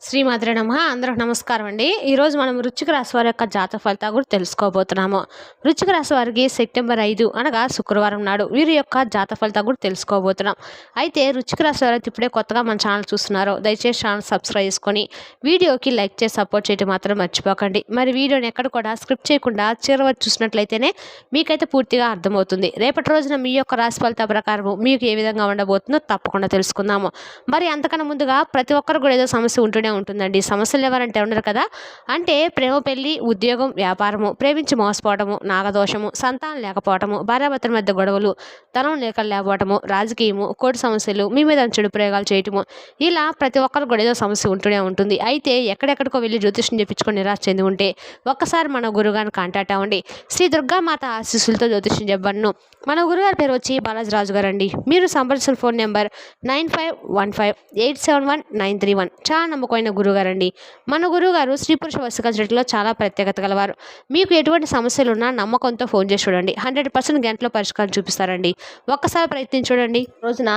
శ్రీమాత్రే నమః. అందరికి నమస్కారం అండి. ఈరోజు మనం వృశ్చిక రాశి వారి యొక్క జాతక ఫలితాలు కూడా తెలుసుకోబోతున్నాము. వృశ్చిక రాశి వారికి సెప్టెంబర్ 5 అనగా శుక్రవారం నాడు వీరి యొక్క జాతక ఫలితాలు కూడా తెలుసుకోబోతున్నాం. అయితే వృశ్చిక రాశి వారు ఇప్పుడే కొత్తగా మన ఛానల్ చూస్తున్నారో దయచేసి ఛానల్ సబ్స్క్రైబ్ చేసుకొని వీడియోకి లైక్ చేసి సపోర్ట్ చేయడం మాత్రం మర్చిపోకండి. మరి వీడియోని ఎక్కడ కూడా స్క్రిప్ట్ చేయకుండా చివరి వరకు చూసినట్లయితేనే మీకైతే పూర్తిగా అర్థమవుతుంది. రేపటి రోజున మీ యొక్క రాశి ఫలితాల ప్రకారం మీకు ఏ విధంగా ఉండబోతుందో తప్పకుండా తెలుసుకుందాము. మరి అంతకన్నా ముందుగా ప్రతి ఒక్కరు కూడా ఏదో సమస్య ఉంటుండే ఉంటుందండి. సమస్యలు ఎవరంటే ఉండరు కదా. అంటే ప్రేమ, పెళ్లి, ఉద్యోగం, వ్యాపారము, ప్రేమించి మోసపోవటము, నాగదోషము, సంతానం లేకపోవటము, భార్యాభర్తల మధ్య గొడవలు, ధనం లేకపోవటము, రాజకీయము, కోర్టు సమస్యలు, మీ మీద చెడు ప్రయోగాలు చేయటము, ఇలా ప్రతి ఒక్కరు కూడా ఏదో సమస్య ఉంటూనే ఉంటుంది. అయితే ఎక్కడెక్కడికో వెళ్ళి జ్యోతిష్యం చెప్పించుకొని నిరాశ చెంది ఉంటే ఒక్కసారి మన గురుగారిని కాంటాక్ట్ అవ్వండి. శ్రీ దుర్గామాత ఆశీస్సులతో జ్యోతిష్యం చెప్పబడును. మన గురుగారి పేరు వచ్చి బాలాజీరాజు గారు అండి. మీరు సంప్రదించిన ఫోన్ నెంబర్ 9515871931. చాలా నమ్మకమైన గురుగారండి. మన గురుగారు స్త్రీ పురుష వశీకరణలో చాలా ప్రత్యేకత గలవారు. మీకు ఎటువంటి సమస్యలు ఉన్నా నమ్మకంతో ఫోన్ చేసి చూడండి. 100% గంటలో పరిష్కారం చూపిస్తారండి. ఒక్కసారి ప్రయత్నించి చూడండి. రోజున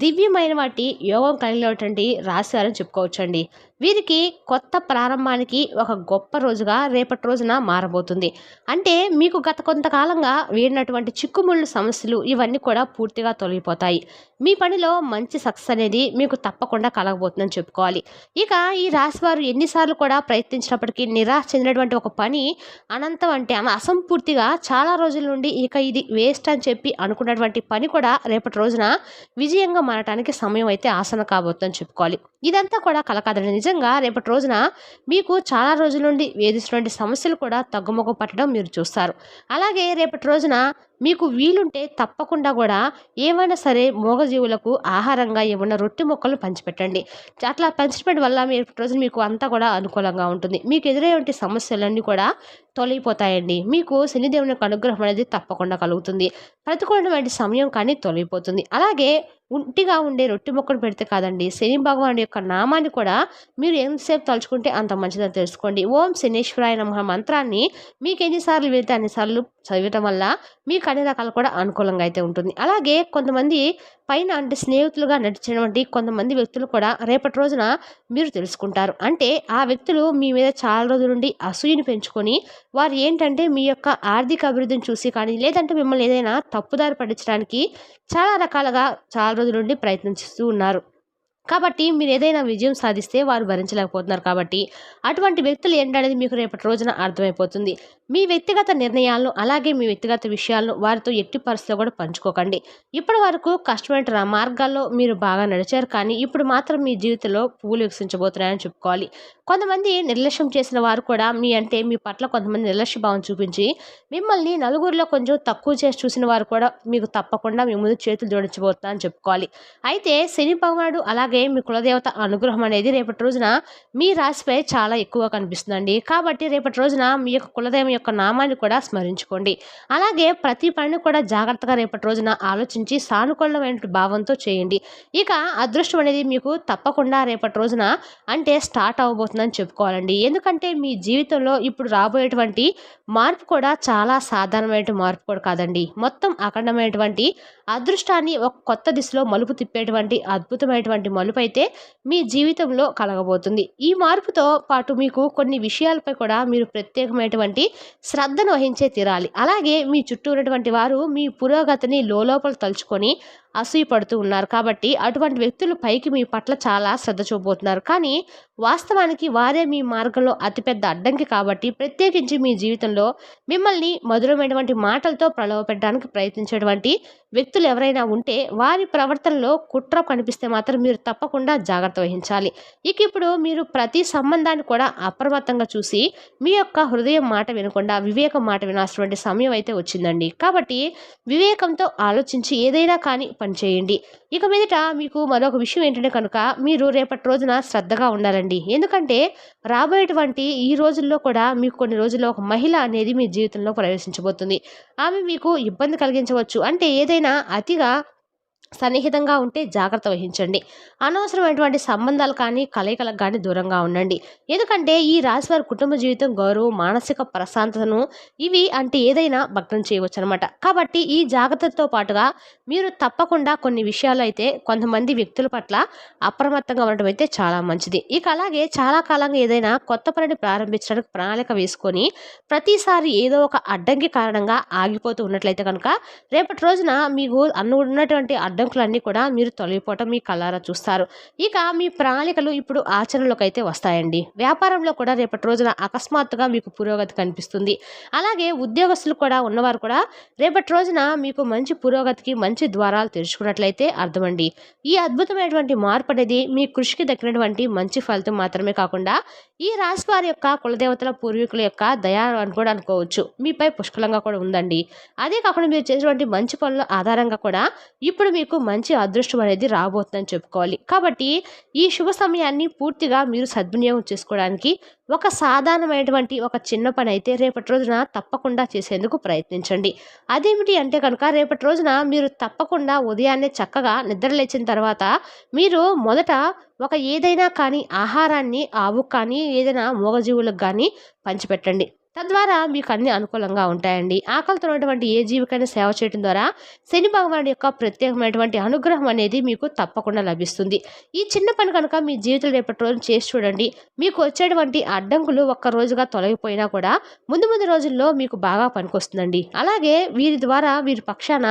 దివ్యమైన వాటి యోగం కలిగినటువంటి రాశి వారని చెప్పుకోవచ్చండి. వీరికి కొత్త ప్రారంభానికి ఒక గొప్ప రోజుగా రేపటి రోజున మారబోతుంది. అంటే మీకు గత కొంతకాలంగా వీడినటువంటి చిక్కుముళ్ళు సమస్యలు ఇవన్నీ కూడా పూర్తిగా తొలగిపోతాయి. మీ పనిలో మంచి సక్సెస్ అనేది మీకు తప్పకుండా కలగబోతుందని చెప్పుకోవాలి. ఇక ఈ రాశి వారు ఎన్నిసార్లు కూడా ప్రయత్నించినప్పటికీ నిరాశ చెందినటువంటి ఒక పని అనంతం అంటే అసంపూర్తిగా చాలా రోజుల నుండి ఇక ఇది వేస్ట్ అని చెప్పి అనుకున్నటువంటి పని కూడా రేపటి రోజున విజయంగా మారటానికి సమయం అయితే ఆసన కాబోతుందని చెప్పుకోవాలి. ఇదంతా కూడా కలకాదని నిజంగా రేపటి రోజున మీకు చాలా రోజుల నుండి వేధిస్తున్నటువంటి సమస్యలు కూడా తగ్గుముఖం పట్టడం మీరు చూస్తారు. అలాగే రేపటి రోజున మీకు వీలుంటే తప్పకుండా కూడా ఏమైనా సరే మూగజీవులకు ఆహారంగా ఏమన్నా రొట్టె ముక్కలు పంచిపెట్టండి. అట్లా పంచిపెట్టడం వల్ల మీరు రోజు మీకు అంతా కూడా అనుకూలంగా ఉంటుంది. మీకు ఎదురయ్యే సమస్యలన్నీ కూడా తొలగిపోతాయండి. మీకు శనిదేవుని యొక్క అనుగ్రహం అనేది తప్పకుండా కలుగుతుంది. ప్రతికూలమైన సమయం కానీ తొలగిపోతుంది. అలాగే ఒంటిగా ఉండే రొట్టె ముక్కలు పెడితే కాదండి, శని భగవానుడి యొక్క నామాన్ని కూడా మీరు ఎంతసేపు తలుచుకుంటే అంత మంచిదని తెలుసుకోండి. ఓం శనేశ్వరాయ నమః మంత్రాన్ని మీకు ఎన్నిసార్లు వెళ్తే అన్నిసార్లు చదవటం వల్ల మీకు అన్ని రకాలు కూడా అనుకూలంగా అయితే ఉంటుంది. అలాగే కొంతమంది పైన అంటే స్నేహితులుగా నడిచినటువంటి కొంతమంది వ్యక్తులు కూడా రేపటి రోజున మీరు తెలుసుకుంటారు. అంటే ఆ వ్యక్తులు మీ మీద చాలా రోజుల నుండి అసూయని పెంచుకొని వారు ఏంటంటే మీ యొక్క ఆర్థిక అభివృద్ధిని చూసి కానీ లేదంటే మిమ్మల్ని ఏదైనా తప్పుదారి పట్టించడానికి చాలా రకాలుగా చాలా రోజుల నుండి ప్రయత్నిస్తూ ఉన్నారు. కాబట్టి మీరు ఏదైనా విజయం సాధిస్తే వారు భరించలేకపోతున్నారు. కాబట్టి అటువంటి వ్యక్తులు ఏంటనేది మీకు రేపటి రోజున అర్థమైపోతుంది. మీ వ్యక్తిగత నిర్ణయాలను అలాగే మీ వ్యక్తిగత విషయాలను వారితో ఎట్టి పరిస్థితిలో కూడా పంచుకోకండి. ఇప్పటి వరకు కష్టమైన మార్గాల్లో మీరు బాగా నడిచారు, కానీ ఇప్పుడు మాత్రం మీ జీవితంలో పువ్వులు వికసించబోతున్నాయని చెప్పుకోవాలి. కొంతమంది నిర్లక్ష్యం చేసిన వారు కూడా మీ పట్ల కొంతమంది నిర్లక్ష్య భావం చూపించి మిమ్మల్ని నలుగురిలో కొంచెం తక్కువ చేసి చూసిన వారు కూడా మీకు తప్పకుండా మీ ముందు చేతులు జోడించబోతున్నారని చెప్పుకోవాలి. అయితే శని భగవానుడు అలాగే మీ కులదేవత అనుగ్రహం అనేది రేపటి రోజున మీ రాశిపై చాలా ఎక్కువగా కనిపిస్తుందండి. కాబట్టి రేపటి రోజున మీ యొక్క కులదైవం యొక్క నామాన్ని కూడా స్మరించుకోండి. అలాగే ప్రతి పనిని కూడా జాగ్రత్తగా రేపటి రోజున ఆలోచించి సానుకూలమైన భావంతో చేయండి. ఇక అదృష్టం అనేది మీకు తప్పకుండా రేపటి రోజున అంటే స్టార్ట్ అవ్వబోతుందని చెప్పుకోవాలండి. ఎందుకంటే మీ జీవితంలో ఇప్పుడు రాబోయేటువంటి మార్పు కూడా చాలా సాధారణమైన మార్పు కూడా కాదండి. మొత్తం అఖండమైనటువంటి అదృష్టాన్ని ఒక కొత్త దిశలో మలుపు తిప్పేటువంటి అద్భుతమైనటువంటి మలుపు అయితే మీ జీవితంలో కలగబోతుంది. ఈ మార్పుతో పాటు మీకు కొన్ని విషయాలపై కూడా మీరు ప్రత్యేకమైనటువంటి శ్రద్ధను వహించే తీరాలి. అలాగే మీ చుట్టూ ఉన్నటువంటి వారు మీ పురోగతిని లోపల తలుచుకొని అసూయపడుతూ ఉన్నారు. కాబట్టి అటువంటి వ్యక్తులు పైకి మీ పట్ల చాలా శ్రద్ధ చూపబోతున్నారు, కానీ వాస్తవానికి వారే మీ మార్గంలో అతిపెద్ద అడ్డంకి. కాబట్టి ప్రత్యేకించి మీ జీవితంలో మిమ్మల్ని మధురమైనటువంటి మాటలతో ప్రలోభపెట్టడానికి ప్రయత్నించేటువంటి వ్యక్తులు ఎవరైనా ఉంటే వారి ప్రవర్తనలో కుట్ర కనిపిస్తే మాత్రం మీరు తప్పకుండా జాగ్రత్త వహించాలి. ఇక ఇప్పుడు మీరు ప్రతి సంబంధాన్ని కూడా అప్రమత్తంగా చూసి మీ యొక్క హృదయం మాట వినకుండా వివేకం మాట వినాల్సినటువంటి సమయం అయితే వచ్చిందండి. కాబట్టి వివేకంతో ఆలోచించి ఏదైనా కానీ పనిచేయండి. ఇక మీదట మీకు మరొక విషయం ఏంటంటే కనుక మీరు రేపటి రోజున శ్రద్ధగా ఉండాలండి. ఎందుకంటే రాబోయేటువంటి ఈ రోజుల్లో కూడా మీకు కొన్ని రోజుల్లో ఒక మహిళ అనేది మీ జీవితంలో ప్రవేశించబోతుంది. ఆమె మీకు ఇబ్బంది కలిగించవచ్చు. అంటే ఏదైనా అతిగా సన్నిహితంగా ఉంటే జాగ్రత్త వహించండి. అనవసరమైనటువంటి సంబంధాలు కానీ, కలయికలకు గానీ దూరంగా ఉండండి. ఎందుకంటే ఈ రాశి వారి కుటుంబ జీవితం, గౌరవం, మానసిక ప్రశాంతతను ఇవి అంటే ఏదైనా భగ్నం చేయవచ్చనమాట. కాబట్టి ఈ జాగ్రత్తతో పాటుగా మీరు తప్పకుండా కొన్ని విషయాల్లో అయితే కొంతమంది వ్యక్తుల పట్ల అప్రమత్తంగా ఉండడం అయితే చాలా మంచిది. ఇక అలాగే చాలా కాలంగా ఏదైనా కొత్త పనిని ప్రారంభించడానికి ప్రణాళిక వేసుకొని ప్రతిసారి ఏదో ఒక అడ్డంకి కారణంగా ఆగిపోతూ ఉన్నట్లయితే కనుక రేపటి రోజున మీకు ఉన్నటువంటి అడ్డంకులన్నీ కూడా మీరు తొలగిపోవటం మీ కళ్ళారా చూస్తారు. ఇక మీ ప్రణాళికలు ఇప్పుడు ఆచరణలోకి అయితే వస్తాయండి. వ్యాపారంలో కూడా రేపటి రోజున అకస్మాత్తుగా మీకు పురోగతి కనిపిస్తుంది. అలాగే ఉద్యోగస్తులు కూడా ఉన్నవారు కూడా రేపటి రోజున మీకు మంచి పురోగతికి మంచి ద్వారాలు తెరుచుకున్నట్లయితే అర్థమండి. ఈ అద్భుతమైనటువంటి మార్పు అనేది మీ కృషికి దక్కినటువంటి మంచి ఫలితం మాత్రమే కాకుండా ఈ రాశి వారి యొక్క కులదేవతల పూర్వీకుల యొక్క దయా అని కూడా అనుకోవచ్చు. మీపై పుష్కలంగా కూడా ఉందండి. అదే కాకుండా మీరు చేసినటువంటి మంచి పనుల ఆధారంగా కూడా ఇప్పుడు మీకు మంచి అదృష్టం అనేది రాబోతుందని చెప్పుకోవాలి. కాబట్టి ఈ శుభ సమయాన్ని పూర్తిగా మీరు సద్వినియోగం చేసుకోవడానికి ఒక సాధారణమైనటువంటి ఒక చిన్న పని అయితే రేపటి రోజున తప్పకుండా చేసేందుకు ప్రయత్నించండి. అదేమిటి అంటే కనుక రేపటి రోజున మీరు తప్పకుండా ఉదయాన్నే చక్కగా నిద్ర లేచిన తర్వాత మీరు మొదట ఒక ఏదైనా కానీ ఆహారాన్ని ఆవుకు కానీ ఏదైనా మూగజీవులకు కానీ పంచిపెట్టండి. తద్వారా మీకు అన్ని అనుకూలంగా ఉంటాయండి. ఆకలితో ఉన్నటువంటి ఏ జీవికైనా సేవ చేయడం ద్వారా శని భగవానుడి యొక్క ప్రత్యేకమైనటువంటి అనుగ్రహం అనేది మీకు తప్పకుండా లభిస్తుంది. ఈ చిన్న పని కనుక మీ జీవితంలో రేపటి రోజు చేసి చూడండి. మీకు వచ్చేటువంటి అడ్డంకులు ఒక్క రోజుగా తొలగిపోయినా కూడా ముందు ముందు రోజుల్లో మీకు బాగా పనికొస్తుందండి. అలాగే వీరి ద్వారా వీరి పక్షాన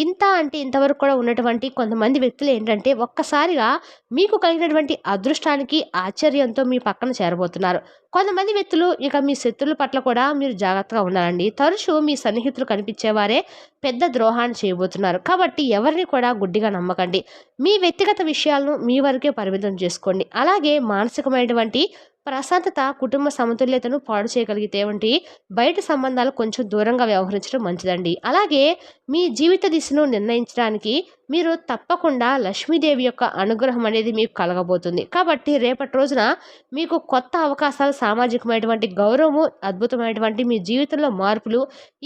ఇంత అంటే ఇంతవరకు కూడా ఉన్నటువంటి కొంతమంది వ్యక్తులు ఏంటంటే ఒక్కసారిగా మీకు కలిగినటువంటి అదృష్టానికి ఆశ్చర్యంతో మీ పక్కన చేరబోతున్నారు. కొంతమంది వ్యక్తులు ఇక మీ శత్రువుల పట్ల కూడా మీరు జాగ్రత్తగా ఉండాలండి. తరచూ మీ సన్నిహితులు కనిపించేవారే పెద్ద ద్రోహాన్ని చేయబోతున్నారు. కాబట్టి ఎవరిని కూడా గుడ్డిగా నమ్మకండి. మీ వ్యక్తిగత విషయాలను మీ వరకే పరిమితం చేసుకోండి. అలాగే మానసికమైనటువంటి ప్రశాంతత, కుటుంబ సమతుల్యతను పాడు చేయగలిగితే వంటి బయట సంబంధాలు కొంచెం దూరంగా వ్యవహరించడం మంచిదండి. అలాగే మీ జీవిత దిశను నిర్ణయించడానికి మీరు తప్పకుండా లక్ష్మీదేవి యొక్క అనుగ్రహం అనేది మీకు కలగబోతుంది. కాబట్టి రేపటి రోజున మీకు కొత్త అవకాశాలు, సామాజికమైనటువంటి గౌరవము, అద్భుతమైనటువంటి మీ జీవితంలో మార్పులు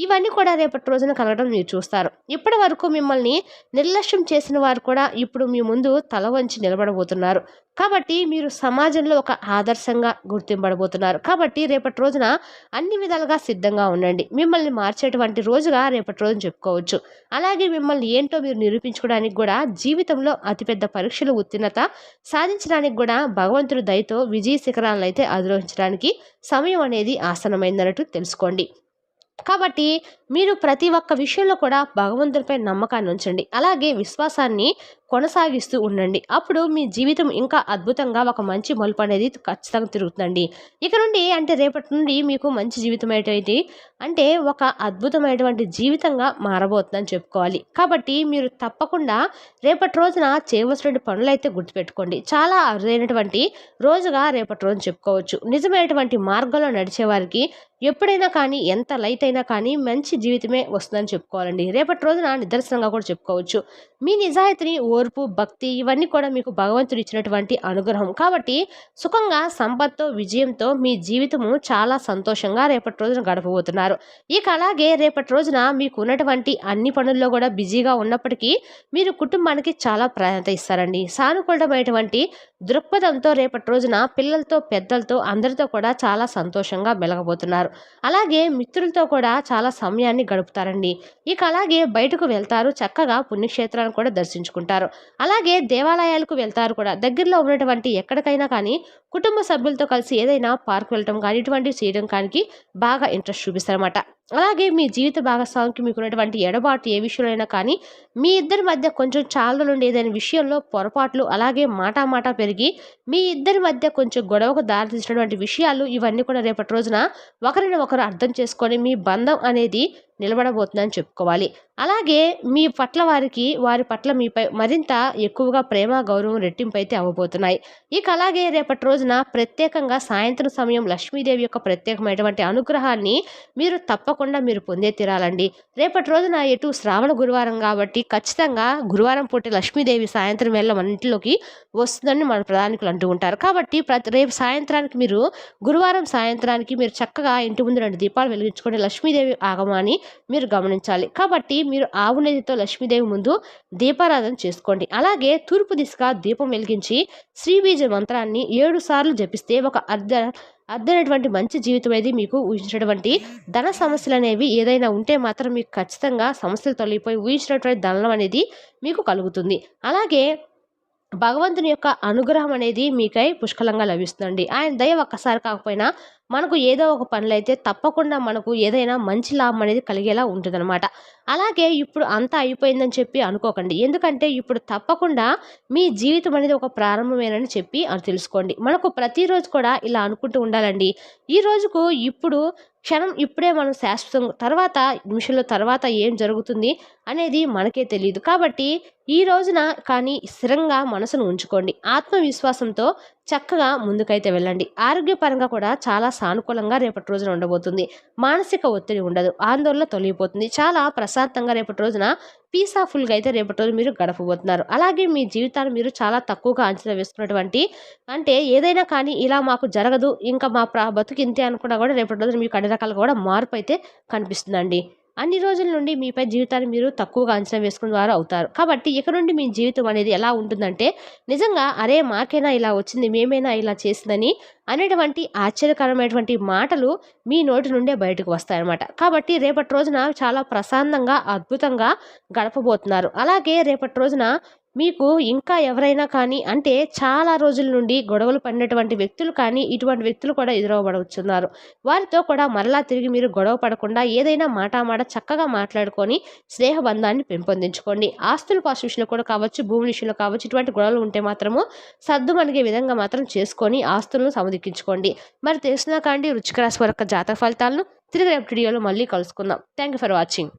ఇవన్నీ కూడా రేపటి రోజున కలగడం మీరు చూస్తారు. ఇప్పటి వరకు మిమ్మల్ని నిర్లక్ష్యం చేసిన వారు కూడా ఇప్పుడు మీ ముందు తల వంచి నిలబడబోతున్నారు. కాబట్టి మీరు సమాజంలో ఒక ఆదర్శంగా గుర్తింపబడబోతున్నారు. కాబట్టి రేపటి రోజున అన్ని విధాలుగా సిద్ధంగా ఉండండి. మిమ్మల్ని మార్చేటువంటి రోజుగా రేపటి రోజున చెప్పుకోవచ్చు. అలాగే మిమ్మల్ని ఏంటో మీరు నిరూపించుకోవడానికి కూడా జీవితంలో అతిపెద్ద పరీక్షలు ఉత్తీర్ణత సాధించడానికి కూడా భగవంతుడి దయతో విజయ శిఖరాలను అయితే అధిరోహించడానికి సమయం అనేది ఆసనమైందన్నట్టు తెలుసుకోండి. కాబట్టి మీరు ప్రతి ఒక్క విషయంలో కూడా భగవంతుడిపై నమ్మకాన్ని ఉంచండి. అలాగే విశ్వాసాన్ని కొనసాగిస్తూ ఉండండి. అప్పుడు మీ జీవితం ఇంకా అద్భుతంగా ఒక మంచి మలుపు అనేది ఖచ్చితంగా తిరుగుతుందండి. ఇక నుండి అంటే రేపటి నుండి మీకు మంచి జీవితం అంటే ఒక అద్భుతమైనటువంటి జీవితంగా మారబోతుందని చెప్పుకోవాలి. కాబట్టి మీరు తప్పకుండా రేపటి రోజున చేయవలసిన పనులు అయితే గుర్తుపెట్టుకోండి. చాలా అరుదైనటువంటి రోజుగా రేపటి రోజున చెప్పుకోవచ్చు. నిజమైనటువంటి మార్గంలో నడిచే వారికి ఎప్పుడైనా కానీ ఎంత లైట్ అయినా కానీ మంచి జీవితమే వస్తుందని చెప్పుకోవాలండి. రేపటి రోజున నిదర్శనంగా కూడా చెప్పుకోవచ్చు. మీ నిజాయితీని, ఓర్పు, భక్తి ఇవన్నీ కూడా మీకు భగవంతుడు ఇచ్చినటువంటి అనుగ్రహం. కాబట్టి సుఖంగా, సంపత్తో, విజయంతో మీ జీవితము చాలా సంతోషంగా రేపటి రోజున గడపబోతున్నారు. ఇక అలాగే రేపటి రోజున మీకు ఉన్నటువంటి అన్ని పనుల్లో కూడా బిజీగా ఉన్నప్పటికీ మీరు కుటుంబానికి చాలా ప్రాధాన్యత ఇస్తారండి. సానుకూలమైనటువంటి దృక్పథంతో రేపటి రోజున పిల్లలతో, పెద్దలతో అందరితో కూడా చాలా సంతోషంగా మెలగబోతున్నారు. అలాగే మిత్రులతో కూడా చాలా సమయాన్ని గడుపుతారండి. ఇక అలాగే బయటకు వెళ్తారు, చక్కగా పుణ్యక్షేత్రాలను కూడా దర్శించుకుంటారు. అలాగే దేవాలయాలకు వెళ్తారు కూడా. దగ్గరలో ఉన్నటువంటి ఎక్కడికైనా కానీ కుటుంబ సభ్యులతో కలిసి ఏదైనా పార్క్ వెళ్ళటం కానీ ఇటువంటివి చేయడం కానీ బాగా ఇంట్రెస్ట్ చూపిస్తారన్నమాట. అలాగే మీ జీవిత భాగస్వామికి మీకు ఉన్నటువంటి ఎడబాటు ఏ విషయంలో కానీ మీ ఇద్దరి మధ్య కొంచెం చాలా నుండి ఏదైనా విషయంలో పొరపాట్లు అలాగే మాట పెరిగి మీ ఇద్దరి మధ్య కొంచెం గొడవకు దారితీసినటువంటి విషయాలు ఇవన్నీ కూడా రేపటి రోజున ఒకరిని ఒకరు అర్థం చేసుకొని మీ బంధం అనేది నిలబడబోతుందని చెప్పుకోవాలి. అలాగే మీ పట్ల వారి పట్ల మీపై మరింత ఎక్కువగా ప్రేమ, గౌరవం రెట్టింపు అయితే అవ్వబోతున్నాయి. ఇక అలాగే రేపటి రోజున ప్రత్యేకంగా సాయంత్రం సమయం లక్ష్మీదేవి యొక్క ప్రత్యేకమైనటువంటి అనుగ్రహాన్ని మీరు తప్పకుండా పొందే తీరాలండి. రేపటి రోజున ఎటు శ్రావణ గురువారం కాబట్టి ఖచ్చితంగా గురువారం పూట లక్ష్మీదేవి సాయంత్రం వేళ మన ఇంట్లోకి వస్తుందని మన ప్రధానికులు అంటూ ఉంటారు. కాబట్టి రేపు సాయంత్రానికి గురువారం సాయంత్రానికి మీరు చక్కగా ఇంటి ముందు 2 దీపాలు వెలిగించుకొని లక్ష్మీదేవి ఆగమాన్ని మీరు గమనించాలి. కాబట్టి మీరు ఆవు నెయ్యితో లక్ష్మీదేవి ముందు దీపారాధన చేసుకోండి. అలాగే తూర్పు దిశగా దీపం వెలిగించి శ్రీబీజ మంత్రాన్ని 7 సార్లు జపిస్తే ఒక అద్దనటువంటి మంచి జీవితం అనేది మీకు ఊహించినటువంటి ధన సమస్యలనేవి ఏదైనా ఉంటే మాత్రం మీకు ఖచ్చితంగా సమస్యలు తొలగిపోయి ఊహించినటువంటి ధనం అనేది మీకు కలుగుతుంది. అలాగే భగవంతుని యొక్క అనుగ్రహం అనేది మీకై పుష్కలంగా లభిస్తుందండి. ఆయన దయ ఒక్కసారి కాకపోయినా మనకు ఏదో ఒక పనులైతే తప్పకుండా మనకు ఏదైనా మంచి లాభం అనేది కలిగేలా ఉంటుందన్నమాట. అలాగే ఇప్పుడు అంతా అయిపోయిందని చెప్పి అనుకోకండి. ఎందుకంటే ఇప్పుడు తప్పకుండా మీ జీవితం అనేది ఒక ప్రారంభమేనని చెప్పి తెలుసుకోండి. మనకు ప్రతిరోజు కూడా ఇలా అనుకుంటూ ఉండాలండి. ఈ రోజుకు ఇప్పుడు క్షణం ఇప్పుడే మనం శాశ్వతం, తర్వాత నిమిషంలో తర్వాత ఏం జరుగుతుంది అనేది మనకే తెలియదు. కాబట్టి ఈ రోజున కానీ స్థిరంగా మనసును ఉంచుకోండి. ఆత్మవిశ్వాసంతో చక్కగా ముందుకైతే వెళ్ళండి. ఆరోగ్యపరంగా కూడా చాలా సానుకూలంగా రేపటి రోజున ఉండబోతుంది. మానసిక ఒత్తిడి ఉండదు. ఆందోళన తొలగిపోతుంది. చాలా ప్రశాంతంగా రేపటి రోజున పీస్ఫుల్గా అయితే రేపటి రోజు మీరు గడపబోతున్నారు. అలాగే మీ జీవితాన్ని మీరు చాలా తక్కువగా అంచనా వేసుకున్నటువంటి, అంటే ఏదైనా కానీ ఇలా మాకు జరగదు, ఇంకా మా బతుకు ఇంతే అనుకున్నా కూడా రేపటి రోజున మీకు అన్ని రకాలుగా కూడా మార్పు అయితే కనిపిస్తుందండి. అన్ని రోజుల నుండి మీపై జీవితాన్ని మీరు తక్కువగా అంచనా వేసుకున్న వారు అవుతారు. కాబట్టి ఇక నుండి మీ జీవితం అనేది ఎలా ఉంటుందంటే, నిజంగా అరే మాకైనా ఇలా వచ్చింది, మేమైనా ఇలా చేసిందని అనేటువంటి ఆశ్చర్యకరమైనటువంటి మాటలు మీ నోటి నుండే బయటకు వస్తాయన్నమాట. కాబట్టి రేపటి రోజున చాలా ప్రశాంతంగా అద్భుతంగా గడపబోతున్నారు. అలాగే రేపటి రోజున మీకు ఇంకా ఎవరైనా కానీ, అంటే చాలా రోజుల నుండి గొడవలు పడినటువంటి వ్యక్తులు కానీ, ఇటువంటి వ్యక్తులు కూడా ఎదురవ్వబడుతున్నారు. వారితో కూడా మరలా తిరిగి మీరు గొడవ పడకుండా ఏదైనా మాటామాట చక్కగా మాట్లాడుకొని స్నేహబంధాన్ని పెంపొందించుకోండి. ఆస్తుల పాస్ విషయంలో కూడా కావచ్చు, భూముల విషయంలో కావచ్చు, ఇటువంటి గొడవలు ఉంటే మాత్రము సర్దుమణిగే విధంగా మాత్రం చేసుకొని ఆస్తులను సమధించుకోండి. మరి తెలిసినా కానీ వృశ్చిక రాశి వారి యొక్క జాతక ఫలితాలను తిరిగి రేపటి వీడియోలో మళ్ళీ కలుసుకుందాం. Thank you for watching.